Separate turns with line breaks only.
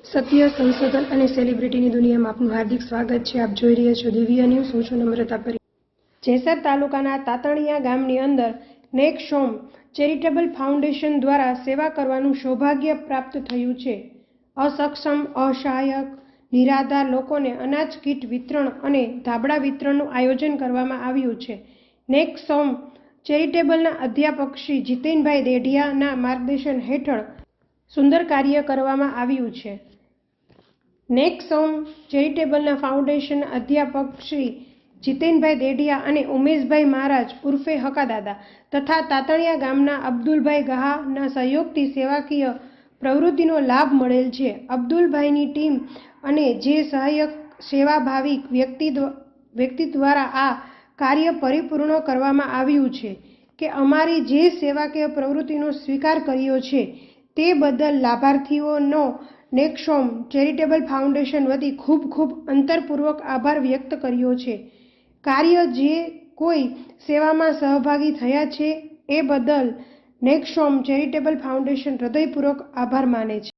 સત્ય, સંશોધન અને સેલિબ્રિટીની દુનિયામાં આપનું હાર્દિક સ્વાગત છે. આપ જોઈ રહ્યા છો દિવ્ય ન્યૂઝ. હું છું નમ્રતા પરી. જેસર તાલુકાના તાતણિયા ગામની અંદર નેકસોમ ચેરિટેબલ ફાઉન્ડેશન દ્વારા સેવા કરવાનું સૌભાગ્ય પ્રાપ્ત થયું છે. અસક્ષમ, અસહાયક, નિરાધાર લોકોને અનાજ કીટ વિતરણ અને ધાબળા વિતરણનું આયોજન કરવામાં આવ્યું છે. નેકસોમ ચેરિટેબલના અધ્યાપક શ્રી જીતેનભાઈ દેઢિયાના માર્ગદર્શન હેઠળ સુંદર કાર્ય કરવામાં આવ્યું છે. નેકસોમ ચેરિટેબલના ફાઉન્ડેશનના અધ્યાપક શ્રી જીતેનભાઈ દેઢિયા અને ઉમેશભાઈ મહારાજ ઉર્ફે હકાદાદા તથા તાતણિયા ગામના અબ્દુલભાઈ ગહાના સહયોગથી સેવાકીય પ્રવૃત્તિનો લાભ મળેલ છે. અબ્દુલભાઈની ટીમ અને જે સહાયક સેવાભાવી વ્યક્તિ દ્વારા આ કાર્ય પરિપૂર્ણ કરવામાં આવ્યું છે કે અમારી જે સેવાકીય પ્રવૃત્તિનો સ્વીકાર કર્યો છે તે બદલ લાભાર્થીઓનો નેકસોમ ચેરિટેબલ ફાઉન્ડેશન વતી ખૂબ ખૂબ અંતરપૂર્વક આભાર વ્યક્ત કર્યો છે. કાર્ય જે કોઈ સેવામાં સહભાગી થયા છે એ બદલ નેકસોમ ચેરિટેબલ ફાઉન્ડેશન હૃદયપૂર્વક આભાર માને છે.